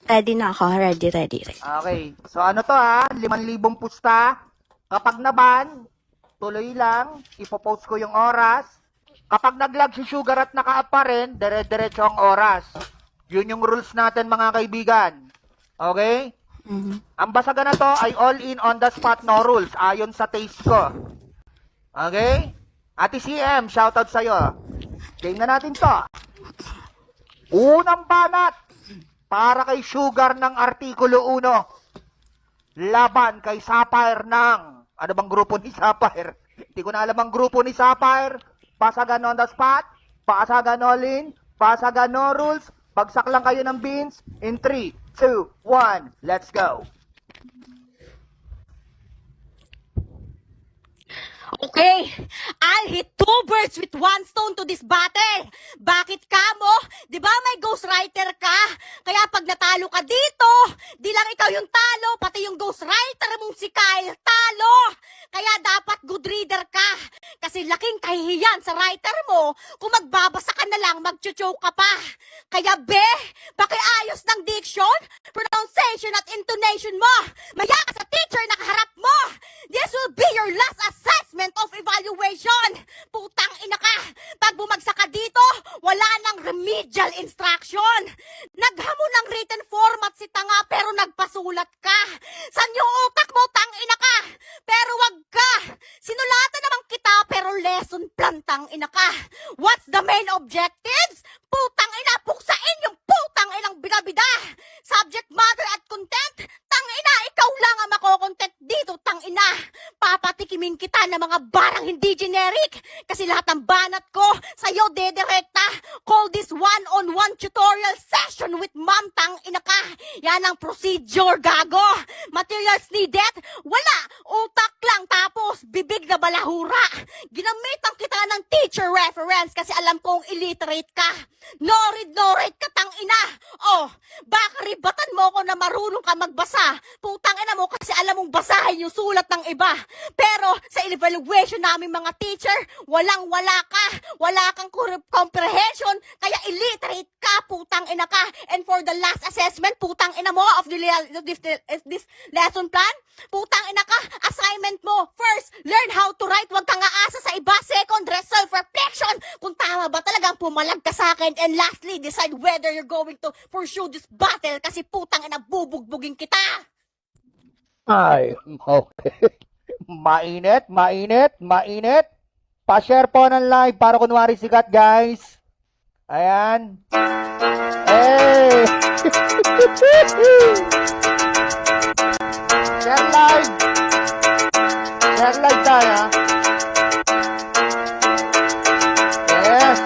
Ready na ako. Ready. Okay. So ano to ha? 5,000 pusta. Kapag naban, tuloy lang. Ipopost ko yung oras. Kapag naglag si Sugar at naka-up pa rin, dire-diretso ang oras. Yun yung rules natin mga kaibigan. Okay? Ang basagan na to ay all in on the spot, no rules. Ayon sa taste ko. Okay? Ate CM, shoutout sa'yo. Tingnan natin to. Unang banat para kay Sugar ng Artikulo 1. Laban kay Sapphire ng... Ano bang grupo ni Sapphire? Hindi ko na alam ang grupo ni Sapphire. Pasagan on the spot. Pasagan all in. Pasagan no rules. Bagsak lang kayo ng beans. In 3, 2, 1. Let's go. Okay, I'll hit 2 birds with 1 stone to this battle. Bakit ka mo? Di ba may ghostwriter ka? Kaya pag natalo ka dito, di lang ikaw yung talo, pati yung ghostwriter mong si Kyle talo. Kaya dapat good reader ka. Kasi laking kahihiyan sa writer mo, kung magbabasa ka na lang, magchuchoke ka pa. Kaya be, pakiayos ng diction, pronunciation at intonation mo. Maya ka sa teacher na kaharap mo. This will be your last assessment of evaluation. Putang ina ka. Pag bumagsak ka dito, wala nang remedial instruction. Naghamon ng written format si tanga pero nagpasulat ka. San yung utak mo, tang ina ka? Pero wag ka. Sinulatan naman kita pero lesson plan, tang ina ka. What's the main objectives? Putang ina, puksain yung putang inang bidabida. Subject matter at content. Tang ina, ikaw lang ang makokontent dito, tang ina. Papatikimin kita ng mga barang hindi generic. Kasi lahat ng banat ko sa'yo dedirekta. Call this one-on-one tutorial session with ma'am, tang ina ka. Yan ang procedure, gago. Materials needed? Wala. Utak lang tapos bibig na balahura. Ginamitan kita ng teacher reference kasi alam kong illiterate ka. No read ka, tang ina. Oh, baka ribatan mo ko na marunong ka magbasa. Putang ina mo kasi alam mong basahin yung sulat ng iba. Pero sa evaluation namin mga teacher, walang-wala ka. Wala kang comprehension, kaya illiterate ka, putang ina ka. And for the last assessment, putang ina mo of this lesson plan, putang ina ka, assignment mo. First, learn how to write, wag kang aasa sa iba. Second, self-reflection, kung tama ba talagang pumalag ka sa akin. And lastly, decide whether you're going to pursue this battle kasi putang ina bubugbugin kita. Ay, okay. Mainit. Pa-share po ng live para kunwari sikat, guys. Ayan. Hey! Share live. Share live tayo. Yes.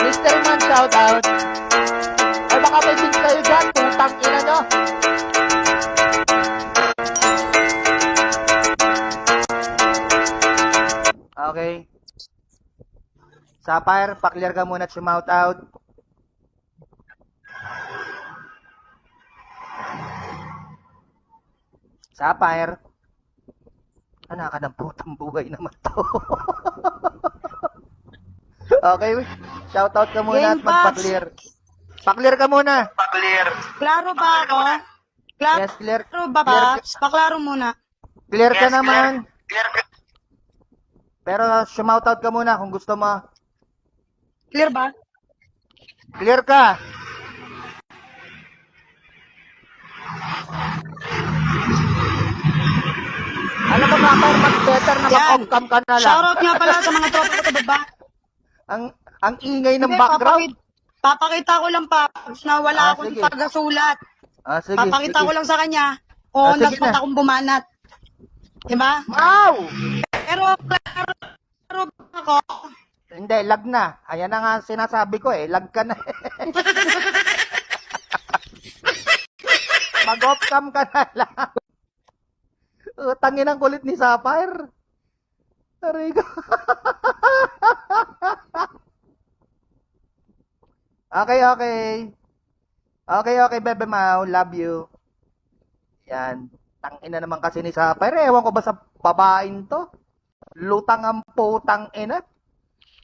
Mystery Man, shout out. Ay, baka may bins kayo dyan. Putang ina nyo. Okay. Sapphire, pa-clear ka muna at sumout out. Sapphire. Anak ka ng putang buhay naman to. Okay, shout out ka muna at magpa-clear. Pa-clear ka muna. Klaro ba ako? Yes, clear. Klaro ba, Paps? Paklaro muna. Clear ka naman. Pero sumout out ka muna kung gusto mo. Clear ba? Clear ka. Alam mo mga mas better na mag-off-cam ka na lang. Shoutout nga pala sa mga tropa ko sa baba. Ang ingay ng Hindi, background. Papakita ko lang, Paps, na wala akong sige. pagkasulat. Sige, Papakita sige. ko lang sa kanya kung Sige nagpunta na. akong bumanat. Diba? Wow! Pero klaro ba ako? Hindi, lag na. Ayan na nga sinasabi ko eh. Lag ka na. Mag-off-cam ka na lang. Tangin ang kulit ni Sapphire. Aray ko. Okay. Okay, Bebe Mau. Love you. Yan. Tangina naman kasi ni Sapphire. Ewan ko ba sa babaeng to? Lutang ang putang ina.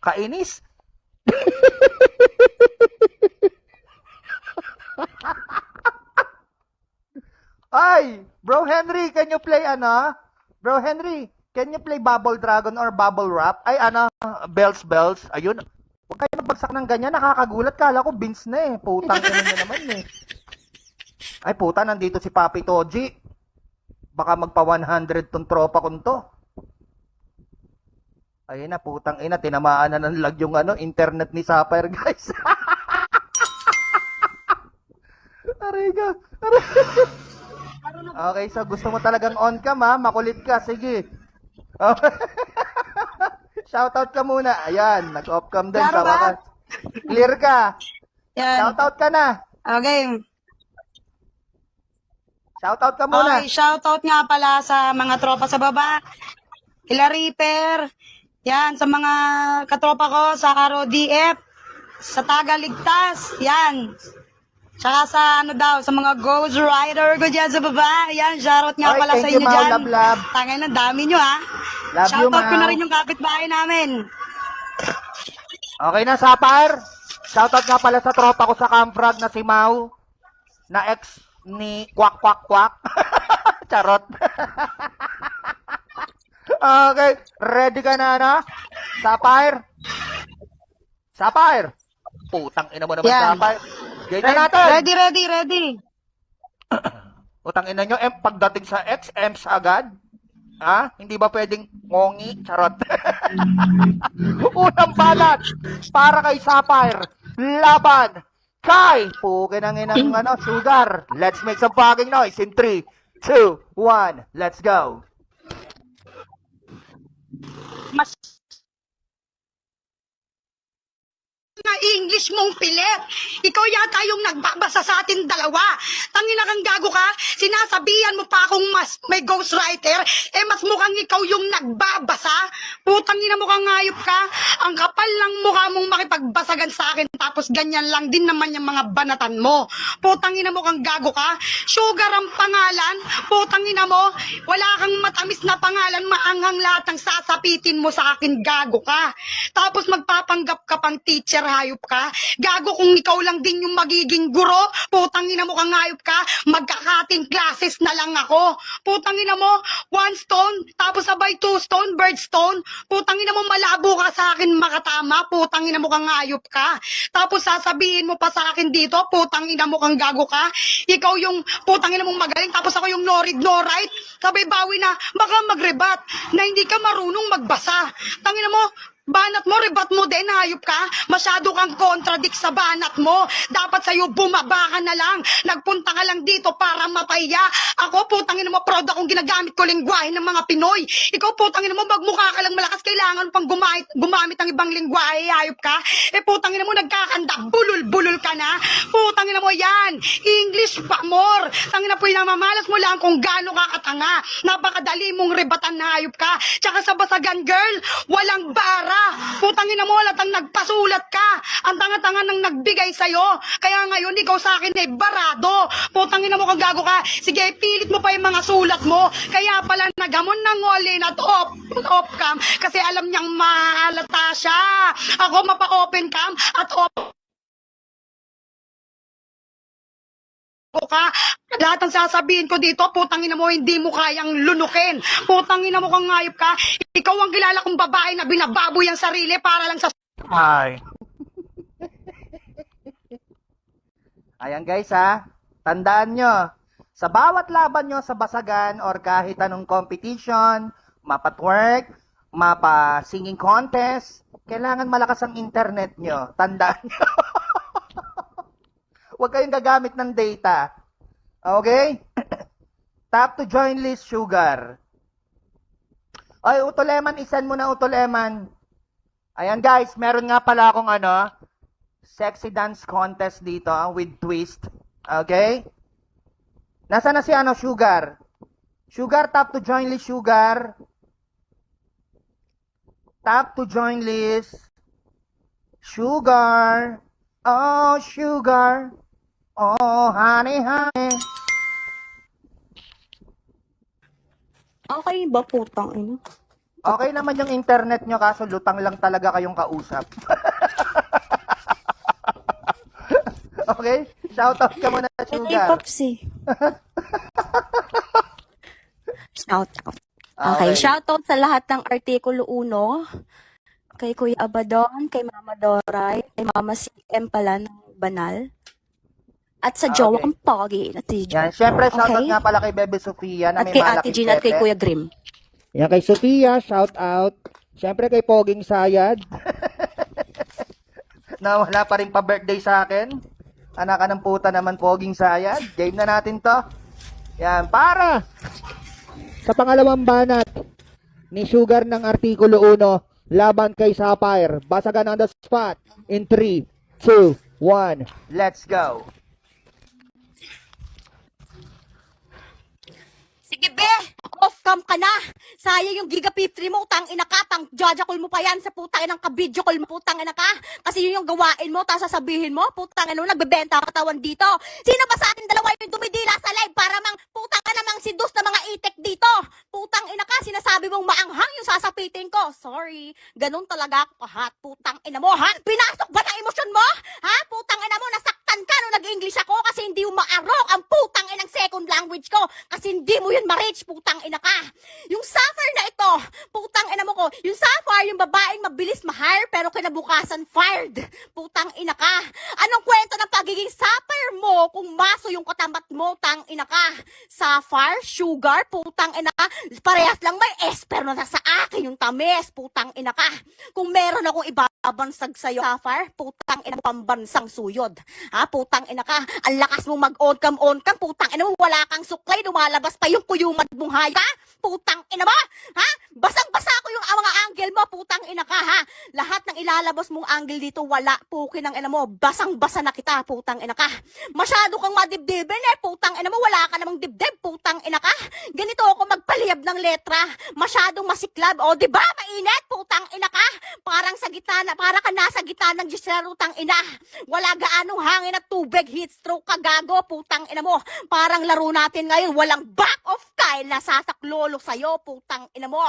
Kainis. Oy, Bro Henry, can you play ano? Bro Henry, can you play Bubble Dragon or Bubble Wrap? Ay, ano, Bells. Ayun. Huwag kayo magbagsak ng ganyan. Nakakagulat. Kala ko Vince na eh. Putang ina niya naman eh. Ay, puta, nandito si Papi Toji. Baka magpa 100 tong tropa kong to. Ayun na, putang ina. Tinamaan na ng lag yung ano, internet ni Sapphire, guys. Ariga. Okay, so gusto mo talagang on cam ha? Makulit ka, sige. Okay. Shoutout ka muna. Ayan, nag-off cam din. Klaro ba? Ka. Clear ka. Yan. Shoutout ka na. Okay. Shoutout ka muna. Okay, shoutout nga pala sa mga tropa sa baba. Kila Reaper. Yan, sa mga katropa ko sa Karo DF. Sa Tagaligtas. Yan. Tsaka sa ano daw, sa mga Ghost Rider ko dyan sa baba. Yan, shoutout nga Oy, pala thank sa you, inyo Mau. dyan. Love. Tangay na, dami nyo ha. Love you, Shoutout ko Mau. na rin yung kapitbahay namin. Okay na, Sapphire. Shoutout nga pala sa tropa ko sa Camfrag na si Mau. Na ex ni Kwak. Charot. Okay, ready ka na, no? Sapphire. Putang ina mo naman, Yan. Sapphire. Ganyan na natin. Ready. Putang ina nyo, pagdating sa ex, Ems agad? Ha? Hindi ba pwedeng ngongi? Charot. Unang balat para kay Sapphire. Laban kay Pukin ang inang ano, Sugar. Let's make some fucking noise in 3, 2, 1. Let's go. Mas na English mong pilit. Ikaw yata yung nagbabasa sa atin dalawa. Tangina kang gago ka. Sinasabihan mo pa akong mas may ghostwriter. Mas mukhang ikaw yung nagbabasa. Putangina mo kang ngayop ka. Ang kapal lang mukha mong makipagbasagan sa akin. Tapos ganyan lang din naman yung mga banatan mo. Putangina mo kang gago ka. Sugar ang pangalan. Putangina mo. Wala kang matamis na pangalan. Maanghang lahat ng sasapitin mo sa akin. Gago ka. Tapos magpapanggap ka pang teacher. Hayop ka. Gago kung ikaw lang din yung magiging guro. Putangina mo kang hayop ka. Magkakating classes na lang ako. Putangina mo, 1 stone, tapos sabay 2 stone, bird stone. Putangina mo, malabo ka sa akin makatama. Putangina mo kang hayop ka. Tapos sasabihin mo pa sa akin dito, putangina mo kang gago ka. Ikaw yung putangina mong magaling, tapos ako yung no read, no write. Sabay bawi na, baka magrebat na hindi ka marunong magbasa. Tangina mo, banat mo, rebat mo din, hayop ka. Masyado kang contradict sa banat mo. Dapat sa'yo bumaba ka na lang. Nagpunta ka lang dito para mapaya. Ako, putangin mo, proud akong ginagamit ko lingwahe ng mga Pinoy. Ikaw, putangin mo, magmukha ka lang malakas. Kailangan pang gumamit ng ibang lingwahe, hayop ka. Putangin mo, nagkakanda, bulul-bulul ka na. Putangin mo, yan. English pa more. Tangin na po, namamalas mo lang kung gaano ka katanga. Napakadali mong rebatan na hayop ka. Tsaka sa basagan, girl, walang bara. Putangin na mo, halatang nagpasulat ka. Ang tanga-tanga nang nagbigay sa'yo. Kaya ngayon, ikaw sa akin ay barado. Putangin na mo kang gago ka. Sige, pilit mo pa yung mga sulat mo. Kaya pala nagamon ng all-in at off cam. Kasi alam niyang mahalata siya. Ako mapa-open cam at off ka. Lahat ng sasabihin ko dito, putangin mo, hindi mo kayang lunukin. Putangin mo kang ngayop ka. Ikaw ang kilala kong babae na binababoy ang sarili para lang sa... Hi. Ayan guys ha, tandaan nyo, sa bawat laban nyo sa basagan or kahit anong competition, mapa-twerk, mapa-singing contest, kailangan malakas ang internet nyo. Tandaan nyo. Huwag kayong gagamit ng data. Okay? Tap to join list, Sugar. Ay, Utoleman, isan mo na Utoleman. Ayan guys, meron nga pala akong sexy dance contest dito with twist. Okay? Nasaan na si Sugar? Sugar, tap to join list, Sugar. Tap to join list. Sugar. Oh, Sugar. Oh, honey, honey. Okay ba putang ina? Okay naman yung internet nyo, kaso lutang lang talaga kayong kausap. Okay? Shoutout ka muna, Ito Sugar. Popsi. Shout out. Okay, shout out sa lahat ng Artikulo 1. Kay Kuya Abadon, kay Mama Doray, kay Mama CM pala ng Banal. At sa jowa Okay. kong pogi na si Yan, syempre, shoutout Okay. nga pala kay Bebe Sofia na At may kay Ate malaking Jean at kay pepe. Kuya Grim. Yan, kay Sofia, shout out. Syempre kay Poging Sayad. Na wala pa rin pa-birthday sa akin. Anak ka ng puta naman, Poging Sayad. Game na natin to. Yan, para sa pangalawang banat ni Sugar ng Artikulo 1 laban kay Sapphire. Basagan on the spot in 3, 2, 1. Let's go. Sige be, off cam ka na. Sayang yung Giga P3 mo, utang ina ka, tang jajakol mo pa yan sa putang inang ka-video call mo, putang ina ka. Kasi yun yung gawain mo, tapos sasabihin mo, putang ina mo, nagbebenta ka katawan dito. Sino ba sa atin dalawa yung dumidila sa live para mang putang ka namang sidus na mga itek dito? Putang ina ka, sinasabi mong maanghang yung sasapitin ko. Sorry, ganun talaga ako kahat, putang ina mo, ha? Pinasok ba ng emosyon mo? Ha? Putang ina mo, nasaktan ka nung nag-English ako kasi hindi mo maarok ang putang inang second language ko kasi hindi mo yun ma-reach, putang ina ka. Yung Sapphire na ito, putang ina mo ko, yung Sapphire, yung babaeng mabilis ma-hire pero kinabukasan fired. Putang ina ka. Anong kwento ng pagiging Sapphire mo kung maso yung katamat mo, tang ina ka? Sapphire, Sugar, putang ina ka. Parehas lang may S pero nasa akin yung tamis, putang ina ka. Kung meron akong ibabansag sa'yo, Sapphire, putang ina mo pambansang suyod. Ha, putang ina ka. Ang lakas mong on cam, putang ina mo, wala kang suklay, lumalabas pa yung kuyumad mong hayop, ha? Putang ina mo, ha? Basang-basa ko yung mga angle mo, putang ina ka, ha? Lahat ng ilalabas mong angle dito, wala, pukin ng ina mo, basang-basa na kita, putang ina ka. Masyado kang madibdibin putang ina mo, wala ka namang dibdib, putang ina ka. Ganito ako magpaliyab ng letra, masyadong masiklab, o diba, mainit, putang ina ka. Parang sa gitna, para ka nasa gitna ng gisero, tang ina. Wala gaanong hangin at tubig, heat stroke ka, gago, putang ina mo. Parang laro natin ngayon, walang back of Kyle na sasaklolo sa'yo, putang ina mo.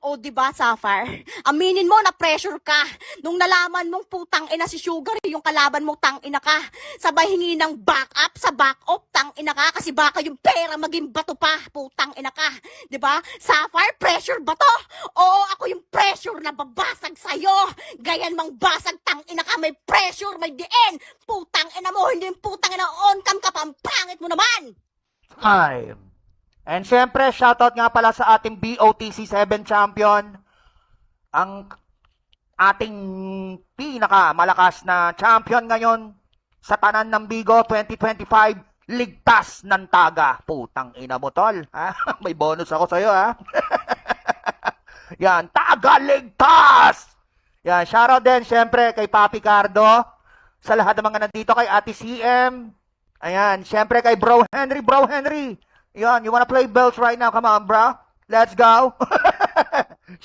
O diba, Sapphire? Aminin mo na pressure ka. Nung nalaman mong putang ina si Sugar, yung kalaban mo, tang ina ka. Sabay hingi ng backup sa backup, tang ina ka. Kasi baka yung pera maging bato pa, putang ina ka. Diba? Sapphire, pressure ba to? Oo, ako yung pressure na babasag sa'yo. Gayan mang basag, tang ina ka. May pressure, may diin. Putang ina mo, hindi yung putang ina on cam ka, pampangit mo naman. Time. And syempre, shoutout nga pala sa ating BOTC 7 champion, ang ating pinakamalakas na champion ngayon sa tanan ng Bigo 2025, ligtas ng taga. Putang ina mo, tol. Ha? May bonus ako sa'yo, ha? Yan, taga ligtas! Yan, shoutout din syempre kay Papi Cardo, sa lahat ng mga nandito, kay Ate CM, ayan, syempre kay Bro Henry. Yan, you wanna play bells right now? Come on, bro. Let's go.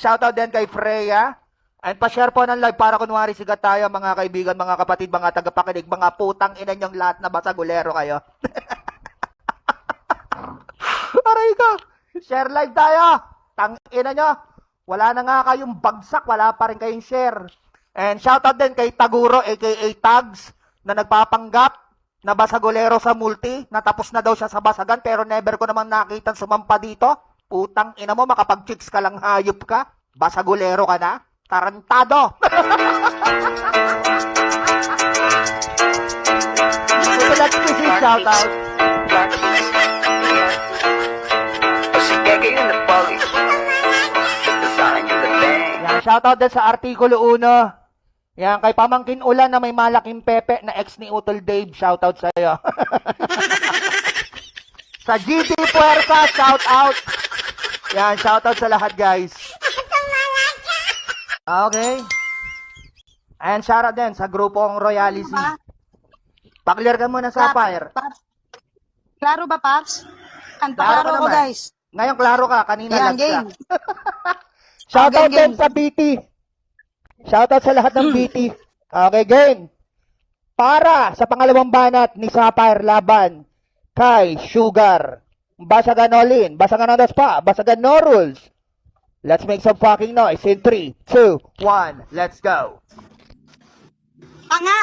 Shoutout din kay Freya. And pa-share po ng live para kunwari sigat tayo, mga kaibigan, mga kapatid, mga tagapakinig, mga putang ina niyong lahat na basagulero kayo. Aray ka. Share live tayo. Tang ina nyo. Wala na nga kayong bagsak, wala pa rin kayong share. And shoutout din kay Taguro, aka Tags, na nagpapanggap na basagolero sa multi, natapos na daw siya sa basagan, pero never ko naman nakita sumampa dito. Putang ina mo, makapag-chicks ka lang, hayop ka. Basagolero ka na. Tarantado. So let's see shoutout. Yan, shoutout din sa Artikulo 1. Yan, kay Pamangkin Ulan na may malaking pepe na ex ni Utol Dave, shoutout sa'yo. Sa GT Puerta, shoutout. Yan, shoutout sa lahat, guys. Okay. And shoutout din sa grupong Royality. Paklear ka muna, Sapphire. Paps. Klaro ba, Paps? Ang Klaro klaro ka ko, naman. guys. Ngayon, klaro ka. Kanina Yan, lang ka. game. Shoutout Okay, din game. sa BT. Shoutout sa lahat ng BT. Okay, game. Para sa pangalawang banat ni Sapphire laban kay Sugar. Basagan all in. Basagan on the spot. Basagan no rules. Let's make some fucking noise in 3, 2, 1. Let's go. Tanga,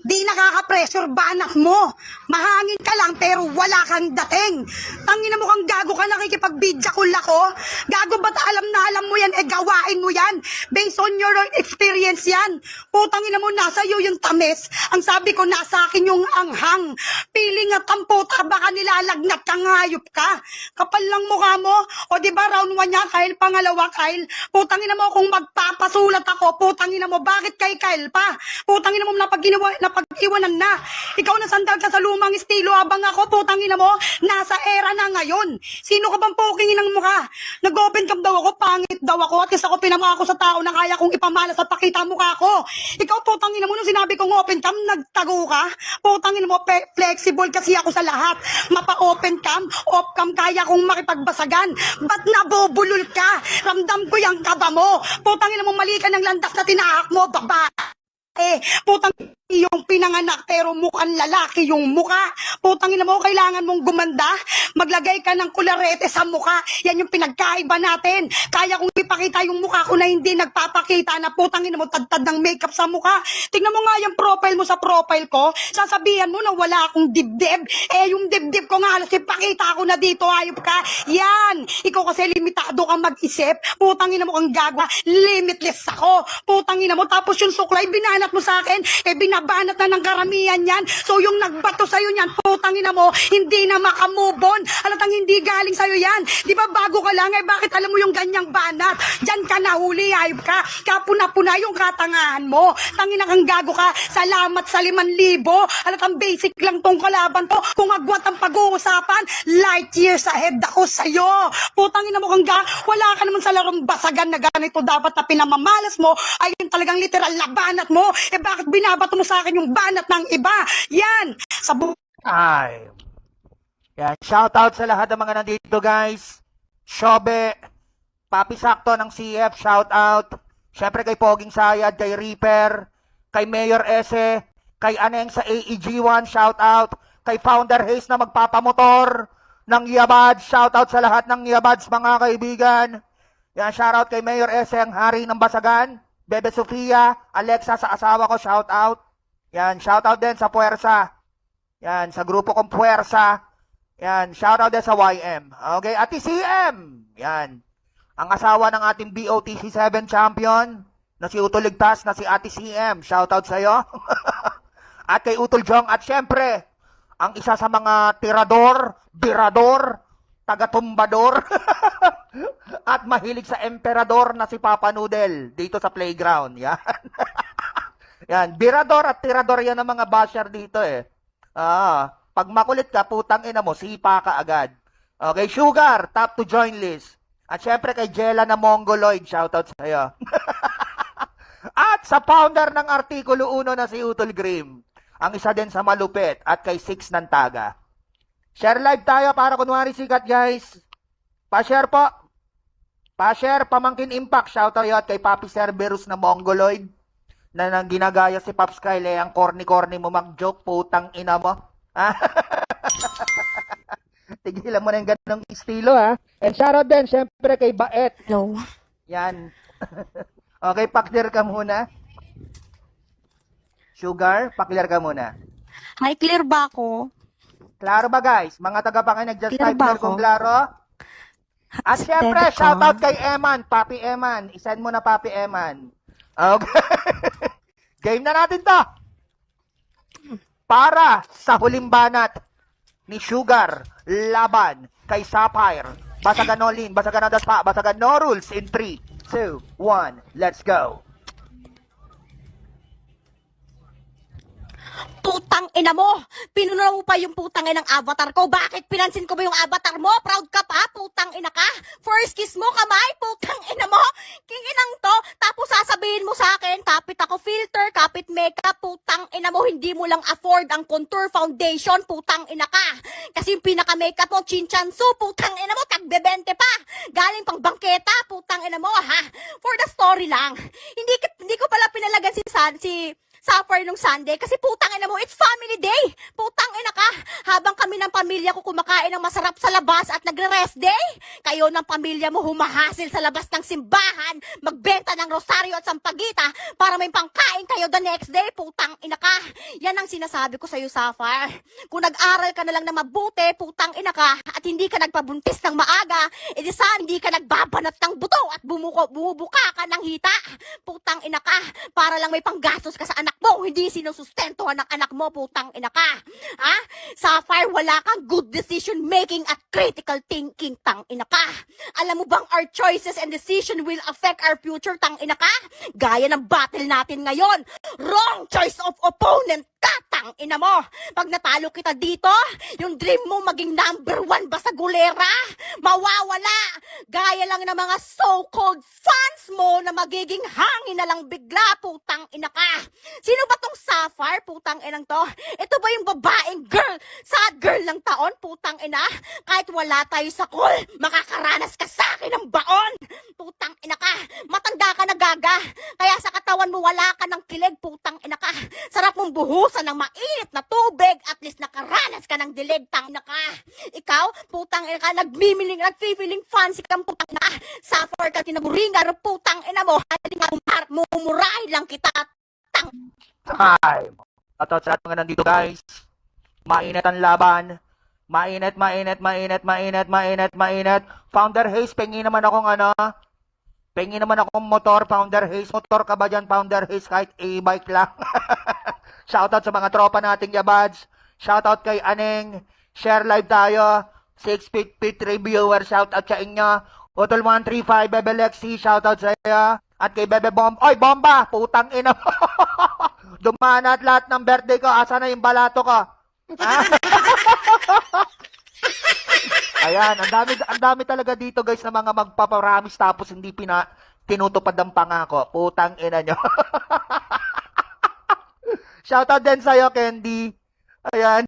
di nakaka-pressure banat mo. Mahangin ka lang pero wala kang dating. Tangina mo kang gago ka, nakikipag-bidya kul ako. Gago ba't alam na alam mo yan, gawain mo yan. Based on your experience yan. Putangina mo, nasa iyo yung tamis. Ang sabi ko, nasa akin yung anghang. Piling at ang puta, baka nilalagnat kang hayop ka. Kapal lang mukha mo. O di ba round 1 niya, Kyle, pangalawa, Kyle. Putangina mo kung magpapasulat ako, putangina mo, bakit kay Kyle pa? Putangina mo napag-iwanan na. Ikaw na sandal ka sa lumang estilo habang ako, putangina mo, nasa era na ngayon. Sino ka bang pokingin ng mukha? Nag-open cam daw ako, pangit daw ako, at least ako pinamako sa tao na kaya kong ipamalas at pakita mukha ko. Ikaw, putangina mo, nung sinabi kong open cam, nagtago ka? Putangina mo, flexible kasi ako sa lahat. Mapa-open cam, off cam, kaya kong makipagbasagan. Ba't nabubulol ka? Ramdam ko yung kaba mo. Putangina mo, mali ka ng landas na tinahak mo, baba. Putang yung pinanganak pero mukhang lalaki yung mukha. Putangina mo, kailangan mong gumanda. Maglagay ka ng kularete sa mukha. Yan yung pinagkaiba natin. Kaya kong ipakita yung mukha ko na hindi nagpapakita na putangina mo tadtad ng makeup sa mukha. Tingnan mo nga yung profile mo sa profile ko. Sasabihan mo na wala akong dibdib. Yung dibdib ko nga halos ipakita ko na dito, ayop ka. Yan. Ikaw kasi limitado kang mag-isip. Putangina mo kang gagwa. Limitless ako. Putangina mo. Tapos yung suklay, binanat mo sa akin. Binabanat na ng karamihan yan. So yung nagbato sa'yo yan, putangina mo, hindi na makamove on. Halatang hindi galing sa'yo yan. Di ba bago ka lang, bakit alam mo yung ganyang banat? Diyan ka nahuli, ayop ka. Kapuna-puna yung katangahan mo. Tangina kang gago ka. Salamat sa 5,000. Halatang basic lang tong kalaban to. Kung agwat ang pag-uusapan, light years ahead ako sa'yo. Putangina mo kang wala ka naman sa larong basagan na ganito dapat na pinamamalas mo. Ayun talagang literal na banat mo. Bakit binabato mo sa akin yung banat ng iba? Yan! Ay. Yan, shoutout sa lahat ng mga nandito, guys. Shobe, Papi Sakto ng CF, shoutout. Siyempre kay Poging Sayad, kay Reaper, kay Mayor Ese, kay Aneng sa AEG1, shoutout. Kay Founder Hayes na magpapamotor ng Yabad, shoutout sa lahat ng Yabads, mga kaibigan. Yan, shoutout kay Mayor Ese, ang hari ng Basagan. Bebe Sofia, Alexa sa asawa ko, shout out. Yan, shout out din sa Puwersa. Yan, sa grupo kong Puwersa. Yan, shout out din sa YM. Okay, Ate CM. Yan, ang asawa ng ating BOTC7 champion na si Utol Ligtas na si Ate CM. Shout out sa'yo. At kay Utol Jong. At syempre, ang isa sa mga tirador, birador, taga-tumbador, at mahilig sa emperador na si Papa Noodle dito sa playground. Yan. Yan, birador at tirador yan ang mga basher dito eh. Pag makulit ka, putang ina mo, sipa ka agad. Okay, Sugar, top to join list. At syempre kay Jella na Mongoloid, shoutout sa'yo. At sa founder ng Artikulo 1 na si Utol Grim, ang isa din sa malupit, at kay Six ng Taga. Share live tayo para kunwari sikat, guys. Pa-share po. Pa-share, Pamangkin Impact, shoutout yun kay Papi Cerberus na Mongoloid na nang ginagaya si Pops Kyle, ang corny-corny mo mag-joke, putang ina mo. Tigilan mo na yung ganong estilo, ha. And shoutout din, syempre, kay Baet. Hello. Yan. Okay, paklir ka muna. Sugar, paklir ka muna. Hi, clear ba ako? Klaro ba, guys? Mga taga-pangin, nag-just Clear type ba clear kung ako? klaro. At syempre, Teka. shoutout kay Eman, Papi Eman. Isend mo na, Papi Eman. Okay. Game na natin to. Para sa huling banat ni Sugar, laban kay Sapphire. Basagan no Lin, basagan no Daspa, basagan no rules in 3, 2, 1, let's go. Putang ina mo! Pinunaw mo pa yung putang ina ng avatar ko. Bakit pinansin ko ba yung avatar mo? Proud ka pa? Putang ina ka? First kiss mo, kamay? Putang ina mo? Kinginang to? Tapos sasabihin mo sa akin, kapit ako filter, kapit makeup, putang ina mo, hindi mo lang afford ang contour foundation, putang ina ka. Kasi yung pinaka-makeup mo, chinchansu, putang ina mo, tagbe-20 pa. Galing pang bangketa, putang ina mo, ha? For the story lang. Hindi ko pala pinalagan si Supper nung Sunday kasi putang ina mo, it's family day. Putang ina ka. Habang kami ng pamilya ko kumakain ng masarap sa labas at nagre-rest day, kayo ng pamilya mo humahasil sa labas ng simbahan, magbenta ng rosaryo at sampagita para may pangkain kayo the next day. Putang ina ka. Yan ang sinasabi ko sa'yo, Sapphire. Kung nag-aral ka na lang na mabuti, putang ina ka, at hindi ka nagpabuntis ng maaga, edi saan hindi ka nagbabanat ng buto at bumubuka ka ng hita. Putang ina ka, para lang may panggastos ka sa anak mo, hindi sinusustentuhan ng anak mo, putang ina ka. Ha? Sapphire, wala kang good decision making at critical thinking, tang ina ka. Alam mo bang our choices and decision will affect our future, tang ina ka? Gaya ng battle natin ngayon, wrong choice of opponent ka, tang ina mo. Pag natalo kita dito, yung dream mo maging #1 ba sa gulera? Mawawala. Gaya lang ng mga so-called fans mo na magiging hangin na lang bigla, putang ina ka. Sino ba tong Sapphire, putang inang to? Ito ba yung babaeng girl, sad girl ng taon, putang ina? Kahit wala tayo sa call, makakaranas ka sa akin ng baon. Putang ina ka, matanda ka na gaga. Kaya sa katawan mo wala ka ng kilig, putang ina ka. Sarap mong buhusan ng mainit na tubig, at least nakaranas ka ng dilig, tang ina ka. Ikaw, putang ina ka, nag-feeling fancy kang putang ina ka. Sapphire ka tinaburinga, putang ina mo. Hindi nga mumurahin lang kita, tang. Time. At sa lahat mga nandito guys, mainit ang laban. Mainit. Founder Hayes, pengi naman akong motor. Founder Hayes, motor ka ba dyan, Founder Hayes? Kahit e-bike lang. Shoutout sa mga tropa nating yabads. Shoutout kay Aneng. Share live tayo. 653 viewers. Shoutout sa inyo. Utol 135, Bebe Lexi. Shoutout sa iyo. At kay Bebe Bomba. Oy, Bomba! Putang ina mo. Dumana at lahat ng birthday ko. Asa na yung balato ko? Ha? Ayan, ang dami talaga dito guys na mga magpaparamis tapos hindi tinutupad ang pangako. Putang ina nyo. Shoutout din sa'yo, Candy. Ayan.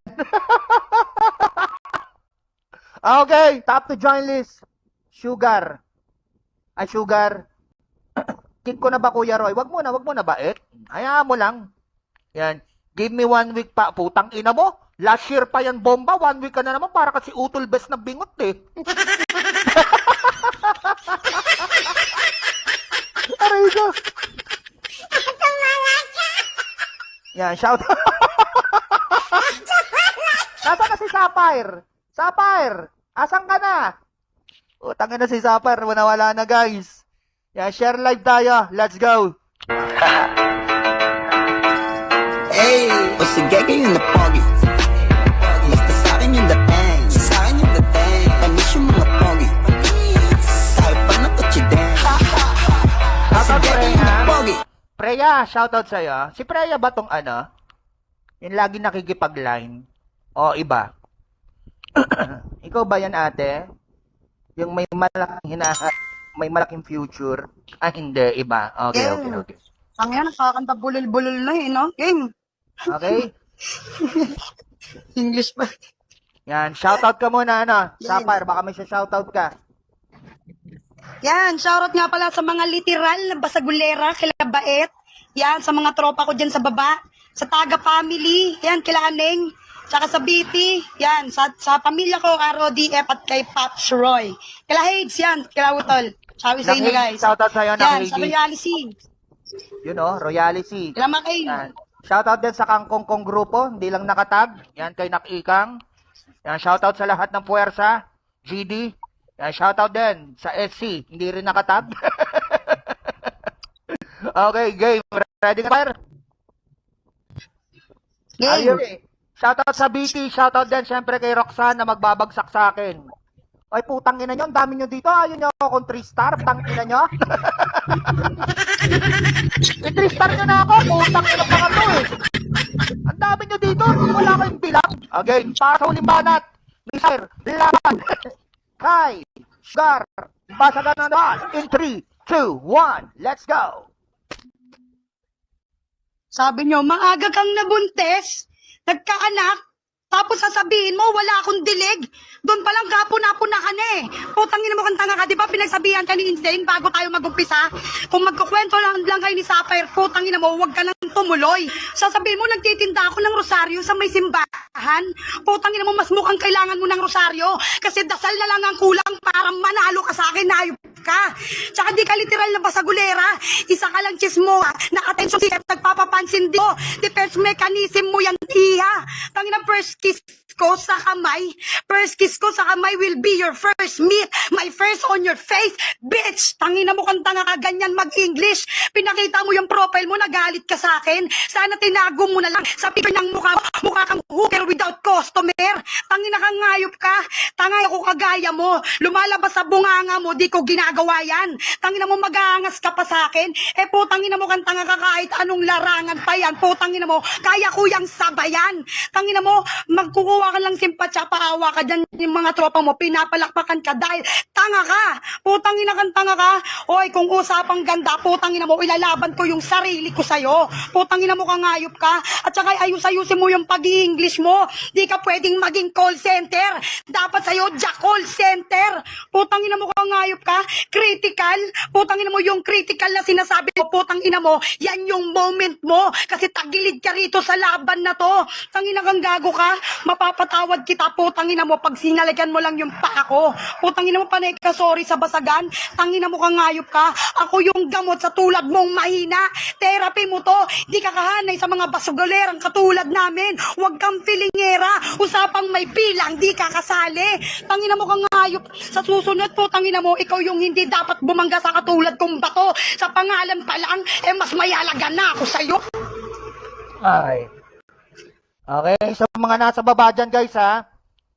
Okay, top to join list. Sugar. Kick ko na ba, Kuya Roy? Wag mo na bait. Hayaan mo lang. Yan. Give me 1 week pa. Putang ina mo. Last year pa yan, Bomba. 1 week ka na naman. Para kasi utol best na bingot eh. Aray ko. Yan, shout out. Nasaan na si Sapphire? Sapphire, asan ka na? Utangin na si Sapphire. Wala na guys. Yan, share live tayo. Let's go. Hey, o sige kayo na pogi. Basta sa'kin yung dating. Sa'kin yung dating. Panis yung mga pogi. Sa'yo pa na kutsi din. O sige kayo na pogi. Preya, shoutout sa'yo. Si Preya ba tong yung lagi nakikipag-line? O iba? Ikaw ba yan, ate? Yung may malaking future? Ah, hindi. Iba. Okay. Ang yan, nakakanta bulol-bulol na no? King. Okay? English pa. Yan, shoutout ka muna, Sapphire, baka may shoutout ka. Yan, shoutout nga pala sa mga literal na basagulera, kila Bait. Yan, sa mga tropa ko dyan sa baba. Sa Taga Family. Yan, kila Aneng. Tsaka sa BP. Yan, sa pamilya ko, Rodi F at kay Pops Roy. Kila Hades, yan, kila Utol. Sabi sa inyo, guys. Shoutout sa'yo, Yan, sa Royality. Yun Royality. Kila Makay. Yan. Shoutout din sa Kangkong grupo, hindi lang nakatag. Yan kay Nakikang. Yan, shoutout sa lahat ng puwersa. GD. Yan, shoutout din sa SC, hindi rin nakatag. Okay, game. Ready ka, Fire? Game. Shoutout sa BT, shoutout din syempre kay Roxanne na magbabagsak sa akin. Ay, putang ina nyo, ang dami nyo dito. Ayun nyo akong 3-star, putang ina nyo. 3-star nyo na ako, putang ina pa ka to eh. Ang dami nyo dito, wala kayong bilang. Again, para sa huling banat, Mr. Laban, Kai, Sugar, basagan na naman. In 3, 2, 1, let's go. Sabi nyo, maaga kang nabuntes, nagkaanak, tapos sasabihin mo, wala akong dilig. Doon palang kapuna-puna ka na eh. Putangin mo kang tanga ka, di ba pinagsabihan ka ni Insane bago tayo mag-umpisa? Kung magkukwento lang kayo ni Sapphire, putangin mo, huwag ka nang tumuloy. Sasabihin mo, nagtitinda ako ng rosaryo sa may simbahan. Putang ina mo, mas mukhang kailangan mo ng rosaryo. Kasi dasal na lang ang kulang para manalo ka sa akin, hayop ka. Tsaka di ka literal na basagulera. Isa ka lang chismo, naka-attention si nagpapapansin di mo. Defense mechanism mo yan, iha. Tangina, first kiss ko sa kamay. First kiss ko sa kamay will be your first meet. My first on your face. Bitch! Tangina mo kang tanga ka, ganyan mag-English. Pinakita mo yung profile mo, nagalit ka sa akin. Sana tinago mo na lang sa picture ng mukha mo. Mukha kang hooker without customer. Tangina kang ngayop ka. Tanga ako kagaya mo. Lumalabas sa bunganga mo, di ko ginagawa yan. Tangina mo, mag-aangas ka pa sa akin. Putangina mo kang tanga ka kahit anong larangan pa yan. Putangina mo, kaya ko yang sabayan. Tangina mo, magkukuha ka lang simpatya, paawa ka dyan yung mga tropa mo, pinapalakpakan ka dahil tanga ka. Putangina kang tanga ka. Hoy, kung usapang ganda, putangina mo, ilalaban ko yung sarili ko sa'yo. Putangina mo kang ngayop ka. At saka ayus-ayusin mo yung pag-i-English mo. Di ka pwedeng maging call center. Dapat sa'yo, Jack call center. Putangina mo kang ngayop ka. Critical. Putangina mo yung critical na sinasabi mo. Putangina mo, yan yung moment mo. Kasi tagilid ka rito sa laban na to. Tangina kang gago ka. Mapapatawad kita, putangina mo, pag sinalagan mo lang yung paa ko. Putangina mo, panay ka sorry sa basagan. Tangina mo kang ngayop ka. Ako yung gamot sa tulad mong mahina. Therapy mo to. Di ka kahanay sa mga basugalerang katulad namin. Huwag kang pilingera. Usapang may bilang, di ka kasali. Tangina mo kang ngayop. Sa susunod po, tangina mo, ikaw yung hindi dapat bumangga sa katulad kong bato. Sa pangalan pa lang, mas mayalaga na ako sa'yo. Ay. Okay, sa mga nasa baba dyan guys ha,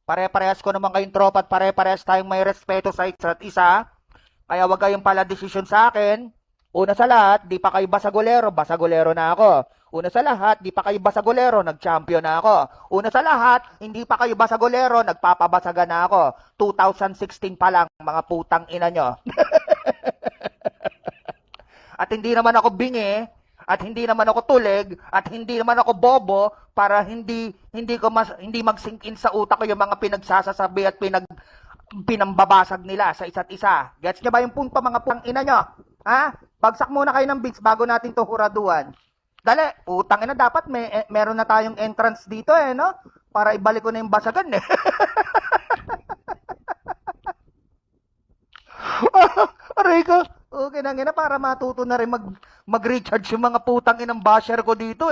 pare-parehas ko naman kayong tropa at pare-parehas tayong may respeto sa isa't isa. Kaya wag kayong pala desisyon sa akin. Una sa lahat, di pa kayo basagulero na ako. Una sa lahat, di pa kayo basagulero, nag-champion na ako. Una sa lahat, hindi pa kayo basagulero, nagpapabasaga na ako. 2016 pa lang, mga putang ina nyo. At hindi naman ako bingi, at hindi naman ako tulig, at hindi naman ako bobo para hindi mag-sink in sa utak ko yung mga pinagsasasabi at pinambabasag nila sa isa't isa. Gets nyo ba yung punto, mga putang ina nyo? Ha? Bagsak muna kayo ng beats bago natin to huraduan. Dali, putang ina, dapat meron na tayong entrance dito no? Para ibalik ko na yung basagan Aray ko. Okay na para matuto na rin mag-recharge yung mga putang inang basher ko dito